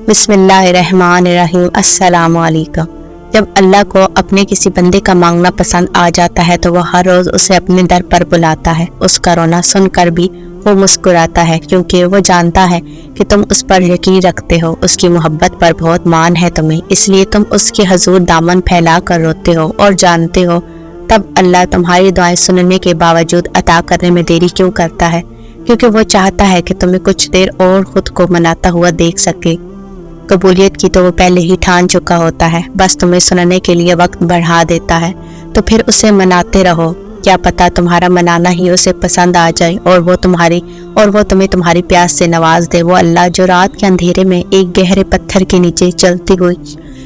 بسم اللہ الرحمن الرحیم۔ السلام علیکم۔ جب اللہ کو اپنے کسی بندے کا مانگنا پسند آ جاتا ہے تو وہ ہر روز اسے اپنے در پر بلاتا ہے۔ اس کا رونا سن کر بھی وہ مسکراتا ہے، کیونکہ وہ جانتا ہے کہ تم اس پر یقین رکھتے ہو، اس کی محبت پر بہت مان ہے تمہیں، اس لیے تم اس کے حضور دامن پھیلا کر روتے ہو اور جانتے ہو تب اللہ تمہاری دعائیں سننے کے باوجود عطا کرنے میں دیری کیوں کرتا ہے، کیونکہ وہ چاہتا ہے کہ تمہیں کچھ دیر اور خود کو مناتا ہوا دیکھ سکے۔ قبولیت کی تو وہ پہلے ہی ٹھان چکا ہوتا ہے، بس تمہیں سننے کے لیے وقت بڑھا دیتا ہے، تو پھر اسے مناتے رہو۔ کیا پتہ تمہارا منانا ہی اسے پسند آ جائے اور وہ تمہیں تمہاری پیاس سے نواز دے۔ وہ اللہ جو رات کے اندھیرے میں ایک گہرے پتھر کے نیچے چلتی ہوئی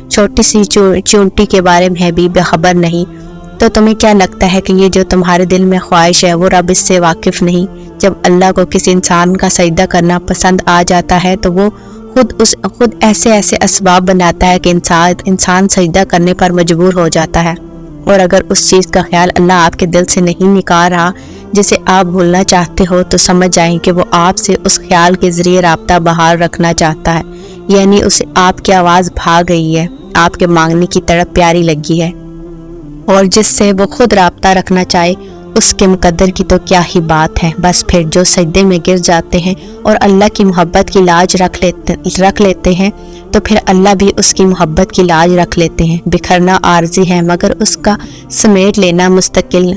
چھوٹی سی چونٹی کے بارے میں بھی خبر نہیں، تو تمہیں کیا لگتا ہے کہ یہ جو تمہارے دل میں خواہش ہے وہ رب اس سے واقف نہیں؟ جب اللہ کو کسی انسان کا سجدہ کرنا پسند آ جاتا ہے تو وہ خود ایسے اسباب بناتا ہے کہ انسان سجدہ کرنے پر مجبور ہو جاتا ہے، اور اگر اس چیز کا خیال اللہ آپ کے دل سے نہیں نکال رہا جسے آپ بھولنا چاہتے ہو تو سمجھ جائیں کہ وہ آپ سے اس خیال کے ذریعے رابطہ بحال رکھنا چاہتا ہے، یعنی اسے آپ کی آواز بھا گئی ہے، آپ کے مانگنے کی تڑپ پیاری لگی ہے، اور جس سے وہ خود رابطہ رکھنا چاہے اس کے مقدر کی تو کیا ہی بات ہے۔ بس پھر جو سجدے میں گر جاتے ہیں اور اللہ کی محبت کی لاج رکھ لیتے ہیں تو پھر اللہ بھی اس کی محبت کی لاج رکھ لیتے ہیں۔ بکھرنا عارضی ہے مگر اس کا سمیٹ لینا مستقل۔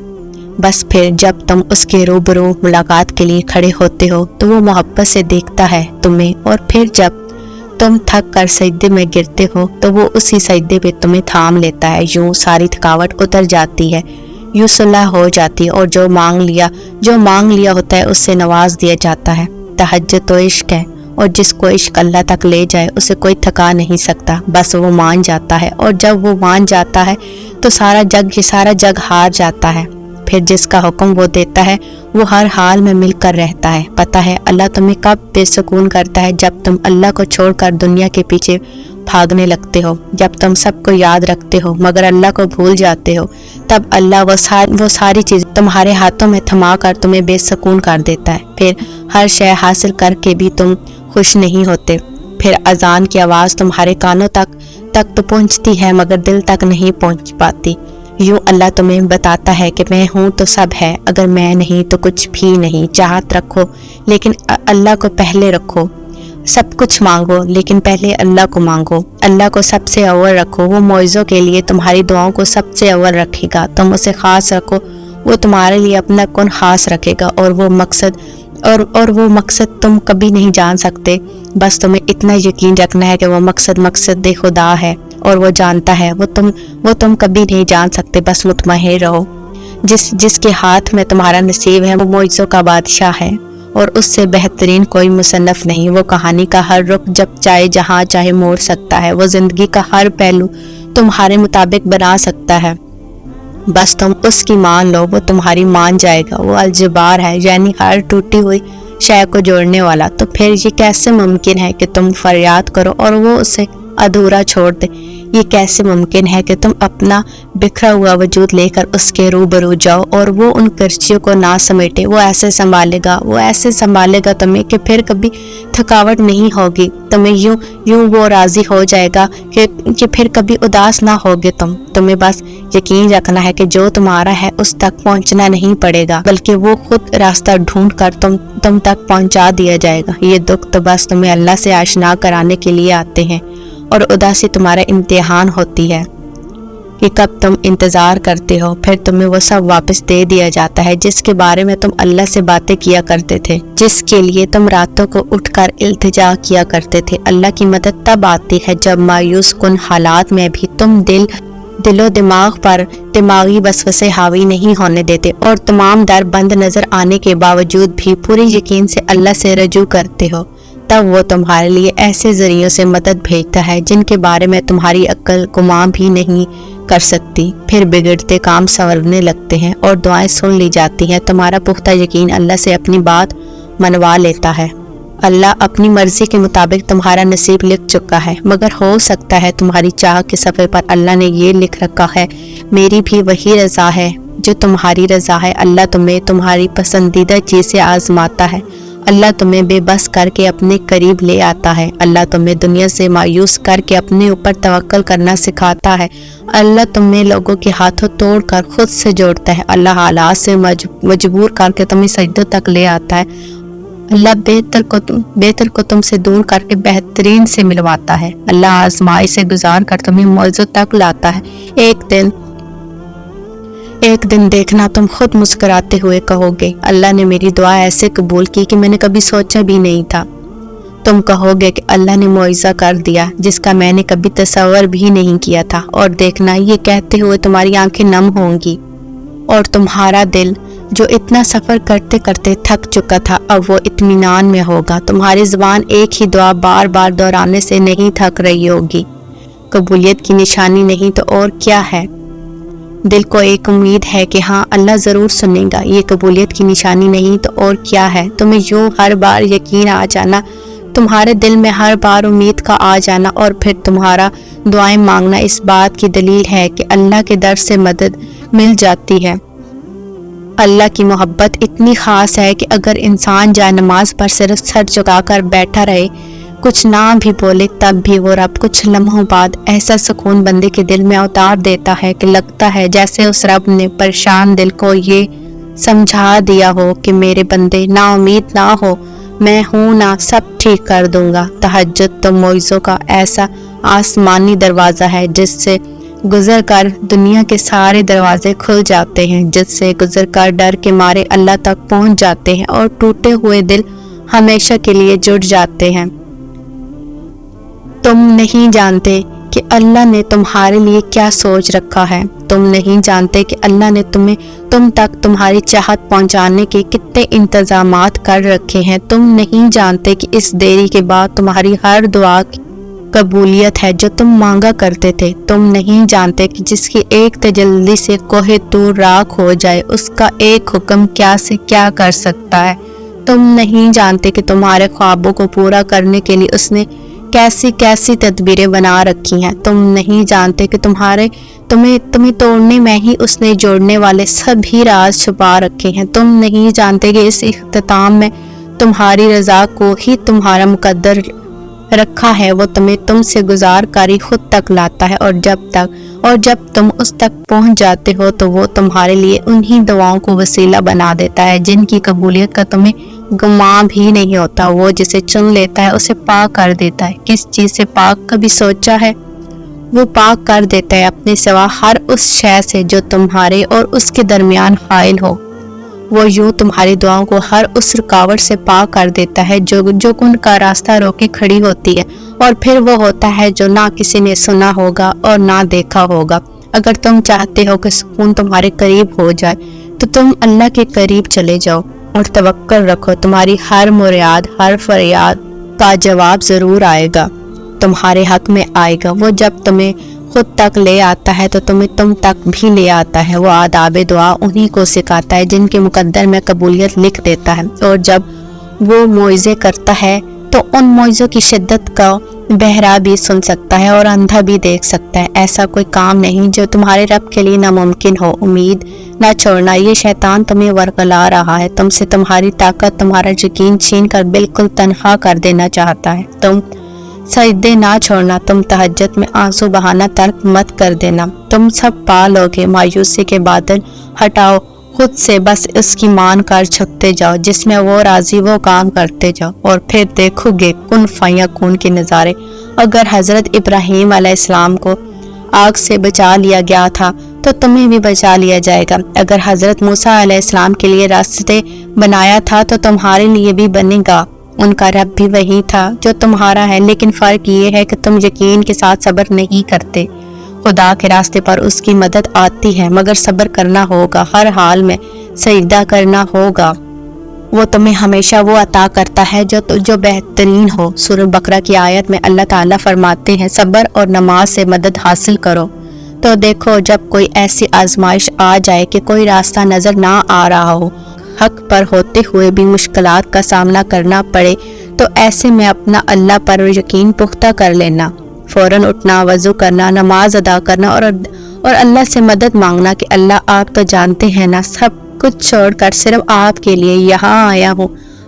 بس پھر جب تم اس کے روبرو ملاقات کے لیے کھڑے ہوتے ہو تو وہ محبت سے دیکھتا ہے تمہیں، اور پھر جب تم تھک کر سجدے میں گرتے ہو تو وہ اسی سجدے پہ تمہیں تھام لیتا ہے۔ یوں ساری تھکاوٹ اتر جاتی ہے، یوں صلح ہو جاتی ہے، اور جو مانگ لیا ہوتا ہے اس سے نواز دیا جاتا ہے۔ تہجد تو عشق ہے، اور جس کو عشق اللہ تک لے جائے اسے کوئی تھکا نہیں سکتا، بس وہ مان جاتا ہے، اور جب وہ مان جاتا ہے تو سارا جگ ہار جاتا ہے۔ پھر جس کا حکم وہ دیتا ہے وہ ہر حال میں مل کر رہتا ہے۔ پتہ ہے اللہ تمہیں کب بے سکون کرتا ہے؟ جب تم اللہ کو چھوڑ کر دنیا کے پیچھے بھاگنے لگتے ہو، جب تم سب کو یاد رکھتے ہو مگر اللہ کو بھول جاتے ہو، تب اللہ وہ ساری چیز تمہارے ہاتھوں میں تھما کر تمہیں بے سکون کر دیتا ہے۔ پھر ہر شے حاصل کر کے بھی تم خوش نہیں ہوتے۔ پھر اذان کی آواز تمہارے کانوں تک تو پہنچتی ہے مگر دل تک نہیں پہنچ پاتی۔ یوں اللہ تمہیں بتاتا ہے کہ میں ہوں تو سب ہے، اگر میں نہیں تو کچھ بھی نہیں۔ چاہت رکھو لیکن اللہ کو پہلے رکھو، سب کچھ مانگو لیکن پہلے اللہ کو مانگو، اللہ کو سب سے اول رکھو، وہ معجزوں کے لیے تمہاری دعاؤں کو سب سے اول رکھے گا۔ تم اسے خاص رکھو، وہ تمہارے لیے اپنا کن خاص رکھے گا، اور وہ مقصد تم کبھی نہیں جان سکتے۔ بس تمہیں اتنا یقین رکھنا ہے کہ وہ مقصد خدا ہے، اور وہ جانتا ہے، وہ تم کبھی نہیں جان سکتے۔ بس مطمئن رہو، جس کے ہاتھ میں تمہارا نصیب ہے وہ معجزوں کا بادشاہ ہے، اور اس سے بہترین کوئی مصنف نہیں۔ وہ کہانی کا ہر رخ جب چاہے جہاں چاہے موڑ سکتا ہے، وہ زندگی کا ہر پہلو تمہارے مطابق بنا سکتا ہے۔ بس تم اس کی مان لو، وہ تمہاری مان جائے گا۔ وہ الجبار ہے، یعنی ہر ٹوٹی ہوئی شے کو جوڑنے والا۔ تو پھر یہ کیسے ممکن ہے کہ تم فریاد کرو اور وہ اسے ادھورا چھوڑ دے؟ یہ کیسے ممکن ہے کہ تم اپنا بکھرا ہوا وجود لے کر اس کے روبرو جاؤ اور وہ ان کرچیوں کو نہ سمیٹے؟ وہ ایسے سنبھالے گا تمہیں کہ پھر کبھی تھکاوٹ نہیں ہوگی، تمہیں یوں وہ راضی ہو جائے گا کہ پھر کبھی اداس نہ ہوگے تمہیں بس یقین رکھنا ہے کہ جو تمہارا ہے اس تک پہنچنا نہیں پڑے گا، بلکہ وہ خود راستہ ڈھونڈ کر تم تک پہنچا دیا جائے گا۔ یہ دکھ تو بس تمہیں اللہ سے آشنا کرانے کے لیے آتے ہیں، اور اداسی تمہارا امتحان ہوتی ہے کہ کب تم انتظار کرتے ہو، پھر تمہیں وہ سب واپس دے دیا جاتا ہے جس کے بارے میں تم اللہ سے باتیں کیا کرتے تھے، جس کے لیے تم راتوں کو اٹھ کر التجا کیا کرتے تھے۔ اللہ کی مدد تب آتی ہے جب مایوس کن حالات میں بھی تم دل و دماغ پر دماغی وسوسے حاوی نہیں ہونے دیتے، اور تمام در بند نظر آنے کے باوجود بھی پوری یقین سے اللہ سے رجوع کرتے ہو، تب وہ تمہارے لیے ایسے ذریعوں سے مدد بھیجتا ہے جن کے بارے میں تمہاری عقل گمان بھی نہیں کر سکتی۔ پھر بگڑتے کام سنورنے لگتے ہیں اور دعائیں سن لی جاتی ہیں۔ تمہارا پختہ یقین اللہ سے اپنی بات منوا لیتا ہے۔ اللہ اپنی مرضی کے مطابق تمہارا نصیب لکھ چکا ہے، مگر ہو سکتا ہے تمہاری چاہ کے صفحے پر اللہ نے یہ لکھ رکھا ہے، میری بھی وہی رضا ہے جو تمہاری رضا ہے۔ اللہ تمہیں تمہاری پسندیدہ چیز سے آزماتا ہے، اللہ تمہیں بے بس کر کے اپنے قریب لے آتا ہے۔ اللہ تمہیں دنیا سے مایوس کر کے اپنے اوپر توکل کرنا سکھاتا ہے۔ اللہ تمہیں لوگوں کے ہاتھوں توڑ کر خود سے جوڑتا ہے۔ اللہ حالات سے مجبور کر کے تمہیں سجدوں تک لے آتا ہے۔ اللہ بہتر کو تم سے دور کر کے بہترین سے ملواتا ہے۔ اللہ آزمائی سے گزار کر تمہیں موعظوں تک لاتا ہے۔ ایک دن دیکھنا تم خود مسکراتے ہوئے کہو گے اللہ نے میری دعا ایسے قبول کی کہ میں نے کبھی سوچا بھی نہیں تھا۔ تم کہو گے کہ اللہ نے معجزہ کر دیا جس کا میں نے کبھی تصور بھی نہیں کیا تھا، اور دیکھنا یہ کہتے ہوئے تمہاری آنکھیں نم ہوں گی اور تمہارا دل جو اتنا سفر کرتے کرتے تھک چکا تھا اب وہ اطمینان میں ہوگا۔ تمہاری زبان ایک ہی دعا بار بار دہرانے سے نہیں تھک رہی ہوگی۔ قبولیت کی نشانی نہیں تو اور کیا ہے؟ دل کو ایک امید ہے کہ ہاں اللہ ضرور سنے گا، یہ قبولیت کی نشانی نہیں تو اور کیا ہے؟ تمہیں یوں ہر بار یقین آ جانا، تمہارے دل میں ہر بار امید کا آ جانا اور پھر تمہارا دعائیں مانگنا اس بات کی دلیل ہے کہ اللہ کے در سے مدد مل جاتی ہے۔ اللہ کی محبت اتنی خاص ہے کہ اگر انسان جائے نماز پر صرف سر جھکا کر بیٹھا رہے، کچھ نہ بھی بولے، تب بھی وہ رب کچھ لمحوں بعد ایسا سکون بندے کے دل میں اتار دیتا ہے کہ لگتا ہے جیسے اس رب نے پریشان دل کو یہ سمجھا دیا ہو کہ میرے بندے نا امید نہ ہو، میں ہوں نا، سب ٹھیک کر دوں گا۔ تہجد تو معجزوں کا ایسا آسمانی دروازہ ہے جس سے گزر کر دنیا کے سارے دروازے کھل جاتے ہیں، جس سے گزر کر ڈر کے مارے اللہ تک پہنچ جاتے ہیں اور ٹوٹے ہوئے دل ہمیشہ کے لیے جڑ جاتے ہیں۔ تم نہیں جانتے کہ اللہ نے تمہارے لیے کیا سوچ رکھا ہے۔ تم نہیں جانتے کہ اللہ نے تم تک تمہاری چاہت پہنچانے کے کتنے انتظامات کر رکھے ہیں۔ تم نہیں جانتے کہ اس دیری کے بعد تمہاری ہر دعا کی قبولیت ہے جو تم مانگا کرتے تھے۔ تم نہیں جانتے کہ جس کی ایک تجلی سے کوہ طور راکھ ہو جائے، اس کا ایک حکم کیا سے کیا کر سکتا ہے۔ تم نہیں جانتے کہ تمہارے خوابوں کو پورا کرنے کے لیے اس نے کیسی تدبیریں بنا رکھی ہیں۔ تم نہیں جانتے کہ تمہیں توڑنے میں ہی اس نے جوڑنے والے سبھی راز چھپا رکھے ہیں۔ تم نہیں جانتے کہ اس اختتام میں تمہاری رضا کو ہی تمہارا مقدر رکھا ہے۔ وہ تم سے گزار کاری خود تک لاتا ہے، اور جب تم اس تک پہنچ جاتے ہو تو وہ تمہارے لیے انہی دعاؤں کو وسیلہ بنا دیتا ہے جن کی قبولیت کا تمہیں گمان بھی نہیں ہوتا۔ وہ جسے چن لیتا ہے اسے پاک کر دیتا ہے۔ کس چیز سے پاک کبھی سوچا ہے؟ وہ پاک کر دیتا ہے اپنے سوا ہر اس شے سے جو تمہارے اور اس کے درمیان حائل ہو۔ وہ یوں تمہاری دعاؤں کو ہر اس رکاوٹ سے پاک کر دیتا ہے جو ان کا راستہ روکے کھڑی ہوتی ہے، اور پھر وہ ہوتا ہے جو نہ کسی نے سنا ہوگا اور نہ دیکھا ہوگا۔ اگر تم چاہتے ہو کہ سکون تمہارے قریب ہو جائے تو تم اللہ کے قریب چلے جاؤ اور توکل رکھو، تمہاری ہر مریاد، ہر فریاد کا جواب ضرور آئے گا، تمہارے حق میں آئے گا۔ وہ جب تمہیں خود تک لے آتا ہے تو تمہیں تم تک بھی لے آتا ہے۔ وہ آداب دعا انہی کو سکھاتا ہے جن کے مقدر میں قبولیت لکھ دیتا ہے، اور جب وہ معجزے کرتا ہے تو ان معجزوں کی شدت کا بہرا بھی سن سکتا ہے اور اندھا بھی دیکھ سکتا ہے۔ ایسا کوئی کام نہیں جو تمہارے رب کے لیے ناممکن ہو۔ امید نہ چھوڑنا، یہ شیطان تمہیں ورگلا رہا ہے، تم سے تمہاری طاقت، تمہارا یقین چھین کر بالکل تنہا کر دینا چاہتا ہے۔ تم سجدے نہ چھوڑنا، تم تہجد میں آنسو بہانا ترک مت کر دینا۔ تم سب پا لوگے، مایوسی کے بادل ہٹاؤ خود سے، بس اس کی مان کر چھکتے جاؤ، جس میں وہ راضی وہ کام کرتے جاؤ، اور پھر دیکھو گے کن فیکون کے نظارے۔ اگر حضرت ابراہیم علیہ السلام کو آگ سے بچا لیا گیا تھا تو تمہیں بھی بچا لیا جائے گا۔ اگر حضرت موسیٰ علیہ السلام کے لیے راستے بنایا تھا تو تمہارے لیے بھی بنے گا۔ ان کا رب بھی وہی تھا جو تمہارا ہے، لیکن فرق یہ ہے کہ تم یقین کے ساتھ صبر نہیں کرتے۔ خدا کے راستے پر اس کی مدد آتی ہے، مگر صبر کرنا ہوگا، ہر حال میں سجدہ کرنا ہوگا۔ وہ تمہیں ہمیشہ وہ عطا کرتا ہے جو بہترین ہو۔ سورہ بقرہ کی آیت میں اللہ تعالیٰ فرماتے ہیں صبر اور نماز سے مدد حاصل کرو۔ تو دیکھو جب کوئی ایسی آزمائش آ جائے کہ کوئی راستہ نظر نہ آ رہا ہو، حق پر ہوتے ہوئے بھی مشکلات کا سامنا کرنا پڑے، تو ایسے میں اپنا اللہ پر یقین پختہ کر لینا، فوراً اٹھنا، وضو کرنا، نماز ادا کرنا اور اللہ سے مدد مانگنا کہ اللہ آپ تو جانتے ہیں نا، سب کچھ چھوڑ کر صرف آپ کے لیے یہاں آیا ہوں،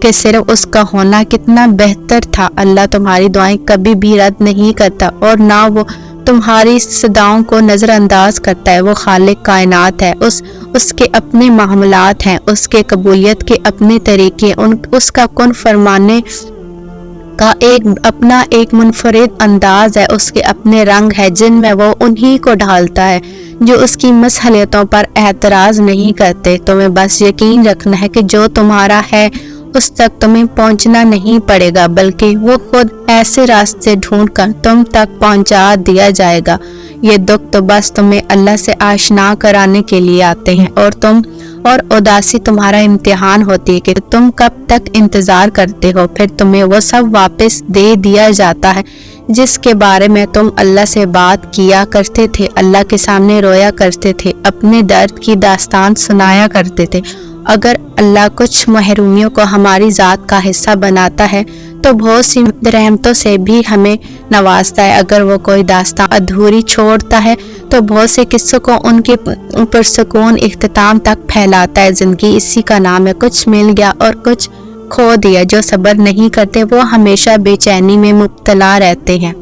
کہ صرف اس کا ہونا کتنا بہتر تھا۔ اللہ تمہاری دعائیں کبھی بھی رد نہیں کرتا اور نہ وہ تمہاری صداؤں کو نظر انداز کرتا ہے۔ وہ خالق کائنات ہے، اس کے اپنے معاملات ہیں، اس کے قبولیت کے اپنے طریقے، اس کا کن فرمانے کا اپنا ایک منفرد انداز ہے، اس کے اپنے رنگ ہے جن میں وہ انہی کو ڈھالتا ہے جو اس کی مصلحتوں پر اعتراض نہیں کرتے۔ تمہیں بس یقین رکھنا ہے کہ جو تمہارا ہے اس تک تمہیں پہنچنا نہیں پڑے گا، بلکہ وہ خود ایسے راستے ڈھونڈ کر تم تک پہنچا دیا جائے گا۔ یہ دکھ تو بس تمہیں اللہ سے آشنا کرانے کے لیے آتے ہیں، اور اداسی تمہارا امتحان ہوتی ہے کہ تم کب تک انتظار کرتے ہو۔ پھر تمہیں وہ سب واپس دے دیا جاتا ہے جس کے بارے میں تم اللہ سے بات کیا کرتے تھے، اللہ کے سامنے رویا کرتے تھے، اپنے درد کی داستان سنایا کرتے تھے۔ اگر اللہ کچھ محرومیوں کو ہماری ذات کا حصہ بناتا ہے تو بہت سی رحمتوں سے بھی ہمیں نوازتا ہے۔ اگر وہ کوئی داستان ادھوری چھوڑتا ہے تو بہت سے قصوں کو ان کے پرسکون اختتام تک پھیلاتا ہے۔ زندگی اسی کا نام ہے، کچھ مل گیا اور کچھ کھو دیا۔ جو صبر نہیں کرتے وہ ہمیشہ بے چینی میں مبتلا رہتے ہیں،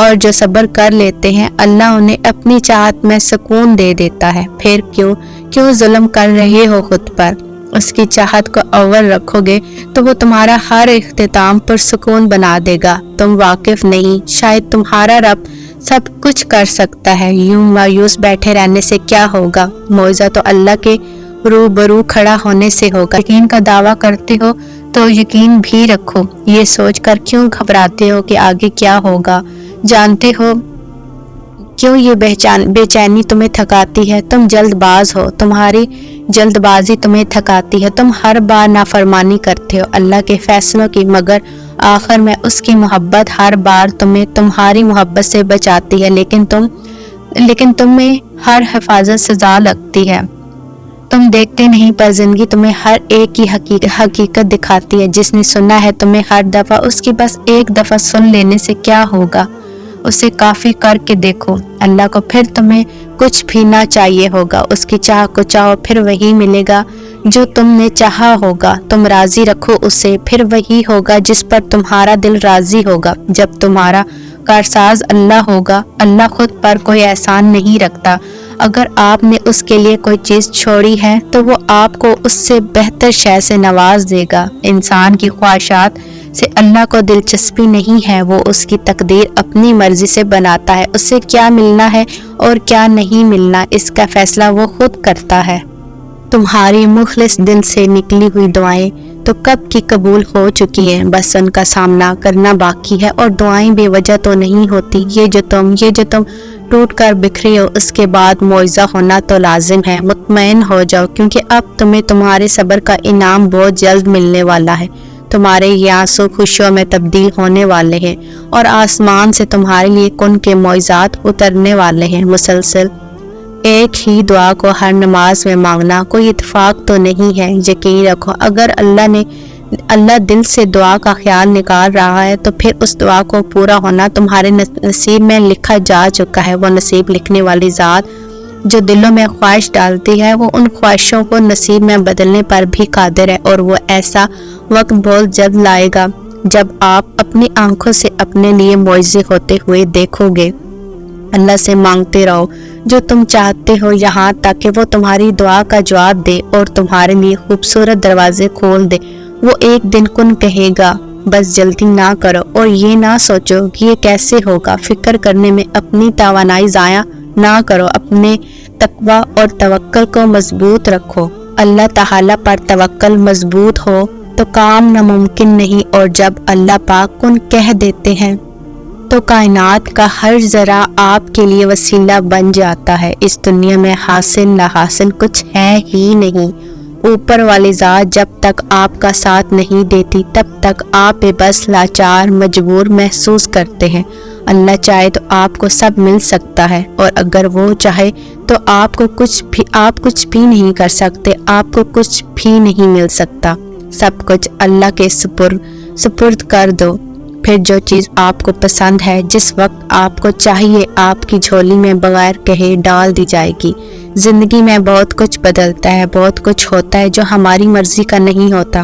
اور جو صبر کر لیتے ہیں اللہ انہیں اپنی چاہت میں سکون دے دیتا ہے۔ پھر کیوں ظلم کر رہے ہو خود پر؟ اس کی چاہت کو اول رکھو گے تو وہ تمہارا ہر اختتام پر سکون بنا دے گا۔ تم واقف نہیں، شاید تمہارا رب سب کچھ کر سکتا ہے۔ یوں مایوس بیٹھے رہنے سے کیا ہوگا؟ معجزہ تو اللہ کے روبرو کھڑا ہونے سے ہوگا۔ یقین کا دعویٰ کرتے ہو تو یقین بھی رکھو۔ یہ سوچ کر کیوں گھبراتے ہو کہ آگے کیا ہوگا؟ جانتے ہو کیوں یہ بے چینی تمہیں تھکاتی ہے؟ تم جلد باز ہو، تمہاری جلد بازی تمہیں تھکاتی ہے۔ تم ہر بار نافرمانی کرتے ہو اللہ کے فیصلوں کی، مگر آخر میں اس کی محبت ہر بار تمہیں تمہاری محبت سے بچاتی ہے، لیکن تمہیں ہر حفاظت سزا لگتی ہے۔ تم دیکھتے نہیں پر زندگی تمہیں ہر ایک کی حقیقت دکھاتی ہے۔ جس نے سنا ہے تمہیں ہر دفعہ، اس کی بس ایک دفعہ سن لینے سے کیا ہوگا؟ اسے کافی کر کے دیکھو اللہ کو، پھر تمہیں کچھ بھی نہ چاہیے ہوگا۔ اس کی چاہ کو چاہو، پھر وہی ملے گا جو تم نے چاہا ہوگا۔ تم راضی رکھو اسے، پھر وہی ہوگا جس پر تمہارا دل راضی ہوگا۔ جب تمہارا کارساز اللہ ہوگا، اللہ خود پر کوئی احسان نہیں رکھتا۔ اگر آپ نے اس کے لیے کوئی چیز چھوڑی ہے تو وہ آپ کو اس سے بہتر شے سے نواز دے گا۔ انسان کی خواہشات سے اللہ کو دلچسپی نہیں ہے، وہ اس کی تقدیر اپنی مرضی سے بناتا ہے۔ اسے کیا ملنا ہے اور کیا نہیں ملنا، اس کا فیصلہ وہ خود کرتا ہے۔ تمہاری مخلص دل سے نکلی ہوئی دعائیں تو کب کی قبول ہو چکی ہیں، بس ان کا سامنا کرنا باقی ہے۔ اور دعائیں بے وجہ تو نہیں ہوتی۔ یہ جو تم ٹوٹ کر بکھرے ہو، اس کے بعد معجزہ ہونا تو لازم ہے۔ مطمئن ہو جاؤ، کیونکہ اب تمہیں تمہارے صبر کا انعام بہت جلد ملنے والا ہے۔ تمہارے یہ آنسو خوشیوں میں تبدیل ہونے والے ہیں، اور آسمان سے تمہارے لیے کن کے معجزات اترنے والے ہیں۔ مسلسل ایک ہی دعا کو ہر نماز میں مانگنا کوئی اتفاق تو نہیں ہے۔ یقین رکھو اگر اللہ دل سے دعا کا خیال نکال رہا ہے تو پھر اس دعا کو پورا ہونا تمہارے نصیب میں لکھا جا چکا ہے۔ وہ نصیب لکھنے والی ذات جو دلوں میں خواہش ڈالتی ہے، وہ ان خواہشوں کو نصیب میں بدلنے پر بھی قادر ہے، اور وہ ایسا وقت بہت جلد لائے گا جب آپ اپنی آنکھوں سے اپنے لیے معجزے ہوتے ہوئے دیکھو گے۔ اللہ سے مانگتے رہو جو تم چاہتے ہو، یہاں تک کہ وہ تمہاری دعا کا جواب دے اور تمہارے لیے خوبصورت دروازے کھول دے۔ وہ ایک دن کن کہے گا، بس جلدی نہ کرو اور یہ نہ سوچو کہ یہ کیسے ہوگا۔ فکر کرنے میں اپنی توانائی ضائع نہ کرو، اپنے تقوی اور توکل کو مضبوط رکھو۔ اللہ تعالیٰ پر توکل مضبوط ہو تو کام ناممکن نہیں، اور جب اللہ پاک کن کہہ دیتے ہیں تو کائنات کا ہر ذرہ آپ کے لیے وسیلہ بن جاتا ہے۔ اس دنیا میں حاصل نہ حاصل کچھ ہے ہی نہیں۔ اوپر والی ذات جب تک آپ کا ساتھ نہیں دیتی تب تک آپ بے بس، لاچار، مجبور محسوس کرتے ہیں۔ اللہ چاہے تو آپ کو سب مل سکتا ہے، اور اگر وہ چاہے تو آپ کچھ بھی نہیں کر سکتے، آپ کو کچھ بھی نہیں مل سکتا۔ سب کچھ اللہ کے سپرد کر دو، پھر جو چیز آپ کو پسند ہے جس وقت آپ کو چاہیے آپ کی جھولی میں بغیر کہے ڈال دی جائے گی۔ زندگی میں بہت کچھ بدلتا ہے، بہت کچھ ہوتا ہے جو ہماری مرضی کا نہیں ہوتا۔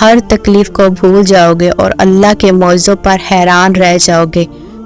ہر تکلیف کو بھول جاؤ گے اور اللہ کے معجزوں پر حیران رہ جاؤ گے۔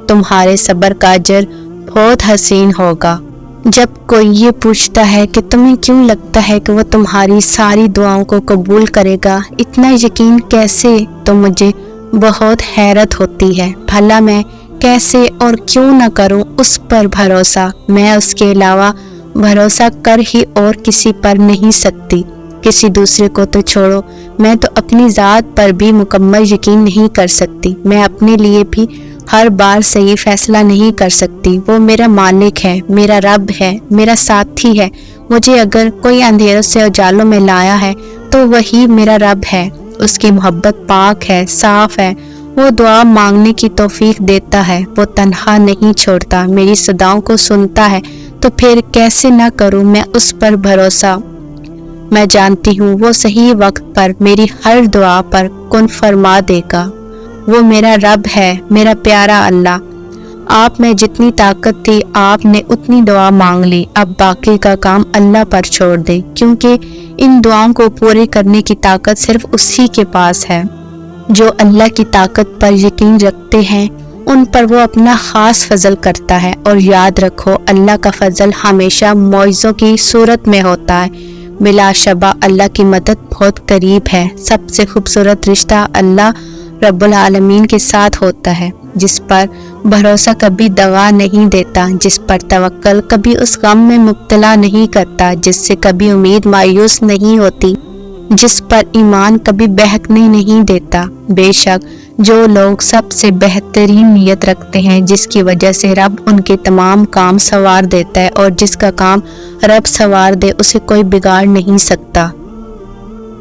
تمہارے صبر کا اجر بہت حسین ہوگا۔ جب کوئی یہ پوچھتا ہے کہ تمہیں کیوں لگتا ہے کہ وہ تمہاری ساری دعاؤں کو قبول کرے گا، اتنا یقین کیسے، تو مجھے بہت حیرت ہوتی ہے۔ بھلا میں کیسے اور کیوں نہ کروں اس پر بھروسہ؟ میں اس کے علاوہ بھروسہ کر ہی اور کسی پر نہیں سکتی۔ کسی دوسرے کو تو چھوڑو، میں تو اپنی ذات پر بھی مکمل یقین نہیں کر سکتی۔ میں اپنے لیے بھی ہر بار صحیح فیصلہ نہیں کر سکتی۔ وہ میرا مالک ہے، میرا رب ہے، میرا ساتھی ہے۔ مجھے اگر کوئی اندھیروں سے اجالوں میں لایا ہے تو وہی میرا رب ہے۔ اس کی محبت پاک ہے، صاف ہے۔ وہ دعا مانگنے کی توفیق دیتا ہے، وہ تنہا نہیں چھوڑتا، میری صداؤں کو سنتا ہے۔ تو پھر کیسے نہ کروں میں اس پر بھروسہ؟ میں جانتی ہوں وہ صحیح وقت پر میری ہر دعا پر کن فرما دے گا۔ وہ میرا رب ہے، میرا پیارا اللہ۔ آپ میں جتنی طاقت تھی آپ نے اتنی دعا مانگ لی، اب باقی کا کام اللہ پر چھوڑ دیں، کیونکہ ان دعاؤں کو پورے کرنے کی طاقت صرف اسی کے پاس ہے۔ جو اللہ کی طاقت پر یقین رکھتے ہیں ان پر وہ اپنا خاص فضل کرتا ہے، اور یاد رکھو اللہ کا فضل ہمیشہ معجزوں کی صورت میں ہوتا ہے۔ بلا شبہ اللہ کی مدد بہت قریب ہے۔ سب سے خوبصورت رشتہ اللہ رب العالمین کے ساتھ ہوتا ہے، جس پر بھروسہ کبھی دغا نہیں دیتا، جس پر توکل کبھی اس غم میں مبتلا نہیں کرتا، جس سے کبھی امید مایوس نہیں ہوتی، جس پر ایمان کبھی بہکنے نہیں دیتا۔ بے شک جو لوگ سب سے بہترین نیت رکھتے ہیں، جس کی وجہ سے رب ان کے تمام کام سنوار دیتا ہے، اور جس کا کام رب سنوار دے اسے کوئی بگاڑ نہیں سکتا۔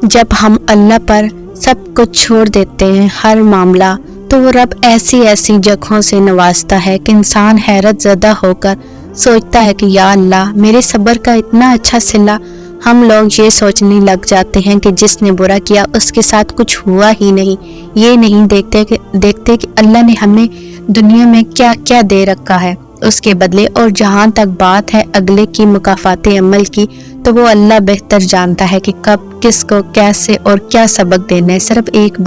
جب ہم اللہ پر سب کچھ چھوڑ دیتے ہیں، ہر معاملہ، تو وہ رب ایسی ایسی جگہوں سے نوازتا ہے کہ انسان حیرت زدہ ہو کر سوچتا ہے کہ یا اللہ، میرے صبر کا اتنا اچھا صلہ۔ ہم لوگ یہ سوچنے لگ جاتے ہیں کہ جس نے برا کیا اس کے ساتھ کچھ ہوا ہی نہیں۔ یہ نہیں دیکھتے کہ اللہ نے ہمیں دنیا میں کیا کیا دے رکھا ہے اس کے بدلے، اور جہاں تک بات ہے اگلے کی مکافات عمل کی، تو وہ اللہ بہتر جانتا ہے کہ کب کس کو کیسے اور کیا سبق دینا ہے۔ صرف ایک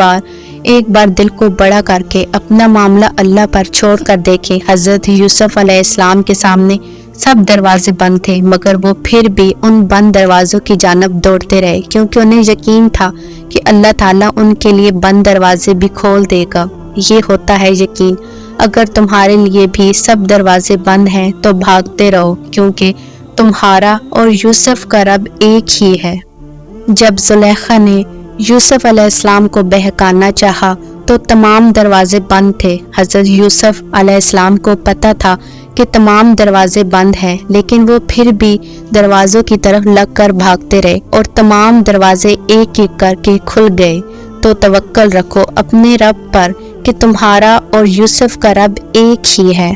بار دل کو بڑا کر کے اپنا معاملہ اللہ پر چھوڑ کر دیکھیں۔ حضرت یوسف علیہ السلام کے سامنے سب دروازے بند تھے، مگر وہ پھر بھی ان بند دروازوں کی جانب دوڑتے رہے، کیونکہ انہیں یقین تھا کہ اللہ تعالیٰ ان کے لیے بند دروازے بھی کھول دے گا۔ یہ ہوتا ہے یقین۔ اگر تمہارے لیے بھی سب دروازے بند ہیں تو بھاگتے رہو، کیونکہ تمہارا اور یوسف کا رب ایک ہی ہے۔ جب زلیخا نے یوسف علیہ السلام کو بہکانا چاہا تو تمام دروازے بند تھے۔ حضرت یوسف علیہ السلام کو پتہ تھا کہ تمام دروازے بند ہیں، لیکن وہ پھر بھی دروازوں کی طرف لگ کر بھاگتے رہے، اور تمام دروازے ایک ایک کر کے کھل گئے۔ تو توکل رکھو اپنے رب پر کہ تمہارا اور یوسف کا رب ایک ہی ہے۔